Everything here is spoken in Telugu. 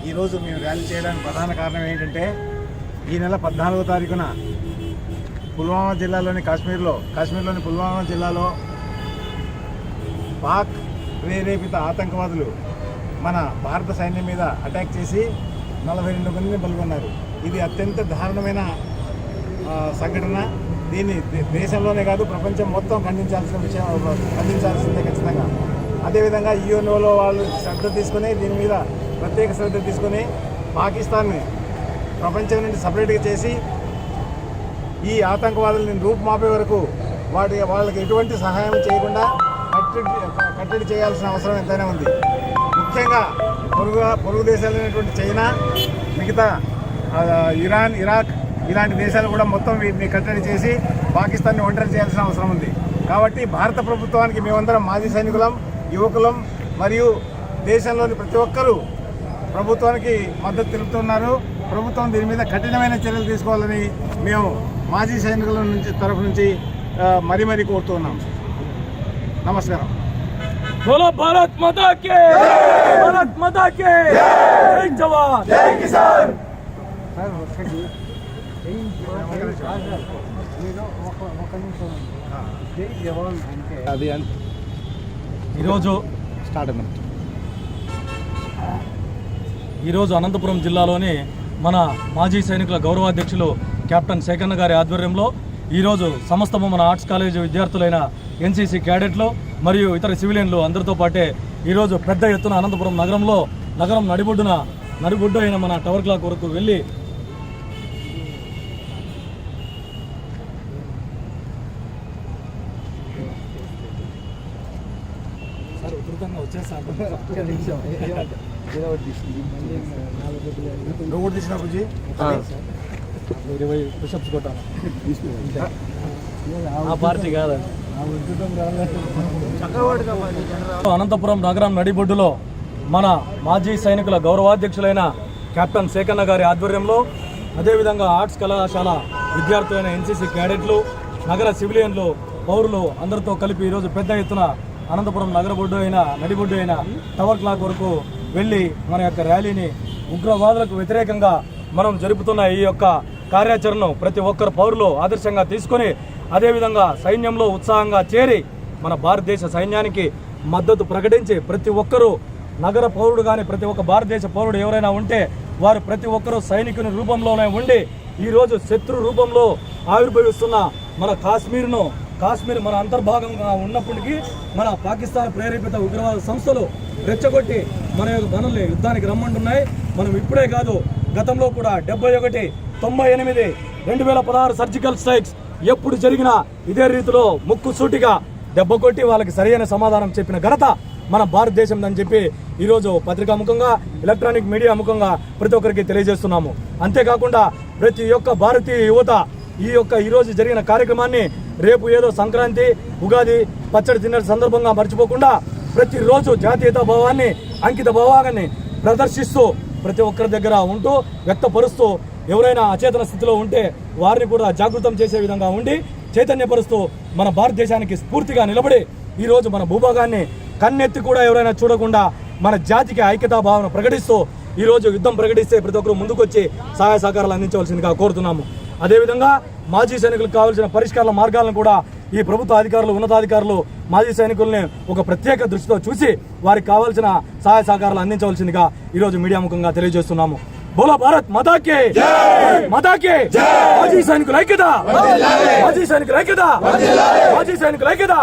ఈరోజు మేము ర్యాలీ చేయడానికి ప్రధాన కారణం ఏంటంటే ఈ నెల 14వ తారీఖున పుల్వామా జిల్లాలోని కాశ్మీర్లోని పుల్వామా జిల్లాలో పాక్ ప్రేరేపిత ఆతంకవాదులు మన భారత సైన్యం మీద అటాక్ చేసి 42 మందిని పాల్గొన్నారు. ఇది అత్యంత దారుణమైన సంఘటన. దీన్ని దేశంలోనే కాదు ప్రపంచం మొత్తం ఖండించాల్సిందే ఖచ్చితంగా. అదేవిధంగా యుఎన్ఓలో వాళ్ళు దీని మీద ప్రత్యేక శ్రద్ధ తీసుకొని పాకిస్తాన్ని ప్రపంచం నుండి సపరేట్గా చేసి ఈ ఆతంకవాదులని రూపుమాపే వరకు వాళ్ళకి ఎటువంటి సహాయం చేయకుండా కట్టడి చేయాల్సిన అవసరం ఎంతైనా ఉంది. ముఖ్యంగా పొరుగు దేశాలైనటువంటి చైనా, మిగతా ఇరాన్, ఇరాక్ ఇలాంటి దేశాలు కూడా మొత్తం వీటిని కట్టడి చేసి పాకిస్తాన్ని ఒంటరి చేయాల్సిన అవసరం ఉంది. కాబట్టి భారత ప్రభుత్వానికి మేమందరం మాజీ సైనికులం, యువకులం మరియు దేశంలోని ప్రతి ఒక్కరూ ప్రభుత్వానికి మద్దతు తెలుపుతున్నారు. ప్రభుత్వం దీని మీద కఠినమైన చర్యలు తీసుకోవాలని మేము మాజీ సైనికుల తరఫు నుంచి మరీ కోరుతున్నాం. నమస్కారం. बोलो भारत माता के, भारत माता के, जय जवान जय किसान. ఈరోజు అనంతపురం జిల్లాలోని మన మాజీ సైనికుల గౌరవాధ్యక్షులు కెప్టెన్ శేఖన్న గారి ఆధ్వర్యంలో ఈరోజు సమస్త మన ఆర్ట్స్ కాలేజీ విద్యార్థులైన ఎన్సీసీ క్యాడెట్లు మరియు ఇతర సివిలియన్లు అందరితో పాటే ఈరోజు పెద్ద ఎత్తున అనంతపురం నగరం నడిబొడ్డు అయిన మన టవర్ క్లాక్ వరకు వెళ్ళి పుషప్స్ కొట్టాను. ఆ పార్టీ కాదండి. అనంతపురం నగరం నడిబొడ్డులో మన మాజీ సైనికుల గౌరవాధ్యక్షులైన కెప్టెన్ శేఖన్న గారి ఆధ్వర్యంలో, అదేవిధంగా ఆర్ట్స్ కళాశాల విద్యార్థులైన ఎన్సీసీ క్యాడెట్లు, నగర సివిలియన్లు, పౌరులు అందరితో కలిపి ఈరోజు పెద్ద ఎత్తున అనంతపురం నడిబొడ్డు అయిన టవర్ క్లాక్ వరకు వెళ్ళి మన యొక్క ర్యాలీని ఉగ్రవాదులకు వ్యతిరేకంగా మనం జరుపుతున్న ఈ యొక్క కార్యాచరణను ప్రతి ఒక్కరు పౌరులు ఆదర్శంగా తీసుకొని, అదేవిధంగా సైన్యంలో ఉత్సాహంగా చేరి మన భారతదేశ సైన్యానికి మద్దతు ప్రకటించి ప్రతి ఒక్కరూ నగర పౌరుడు కానీ ప్రతి ఒక్క భారతదేశ పౌరుడు ఎవరైనా ఉంటే వారు ప్రతి ఒక్కరూ సైనికుని రూపంలోనే ఉండి ఈరోజు శత్రు రూపంలో ఆవిర్భవిస్తున్న మన కాశ్మీర్ మన అంతర్భాగంగా ఉన్నప్పటికీ మన పాకిస్తాన్ ప్రేరేపిత ఉగ్రవాద సంస్థలు రెచ్చగొట్టి మనల్ని యుద్ధానికి రమ్మంటున్నాయి. మనం ఇప్పుడే కాదు, గతంలో కూడా 71, 98, 2016 సర్జికల్ స్ట్రైక్స్ ఎప్పుడు జరిగినా ఇదే రీతిలో ముక్కు సూటిగా దెబ్బ కొట్టి వాళ్ళకి సరైన సమాధానం చెప్పిన ఘనత మన భారతదేశం అని చెప్పి ఈరోజు పత్రికా ముఖంగా, ఎలక్ట్రానిక్ మీడియా ముఖంగా ప్రతి ఒక్కరికి తెలియజేస్తున్నాము. అంతేకాకుండా ప్రతి ఒక్క భారతీయ యువత ఈరోజు జరిగిన కార్యక్రమాన్ని రేపు ఏదో సంక్రాంతి, ఉగాది పచ్చడి తిన్న సందర్భంగా మర్చిపోకుండా ప్రతిరోజు జాతీయతా భావాన్ని, అంకిత భావాన్ని ప్రదర్శిస్తూ ప్రతి ఒక్కరి దగ్గర ఉంటూ వ్యక్తపరుస్తూ ఎవరైనా అచేతన స్థితిలో ఉంటే వారిని కూడా జాగృతం చేసే విధంగా ఉండి చైతన్యపరుస్తూ మన భారతదేశానికి స్ఫూర్తిగా నిలబడి ఈరోజు మన భూభాగాన్ని కన్నెత్తి కూడా ఎవరైనా చూడకుండా మన జాతికి ఐక్యతా భావన ప్రకటిస్తూ ఈరోజు యుద్ధం ప్రకటిస్తే ప్రతి ఒక్కరు ముందుకొచ్చి సహాయ సహకారాలు అందించవలసిందిగా కోరుతున్నాము. అదేవిధంగా మాజీ సైనికులకు కావాల్సిన పరిష్కార మార్గాలను కూడా ఈ ప్రభుత్వ అధికారులు, ఉన్నతాధికారులు మాజీ సైనికుల్ని ఒక ప్రత్యేక దృష్టితో చూసి వారికి కావాల్సిన సహాయ సహకారాలు అందించవలసిందిగా ఈరోజు మీడియా ముఖంగా తెలియజేస్తున్నాము. బోలో భారత్ మాతాకే, మాతాకే, మాజీ సైనికుల ఐక్యత, మాజీ సైనికుల ఐక్యత, మాజీ సైనికుల ఐక్యత.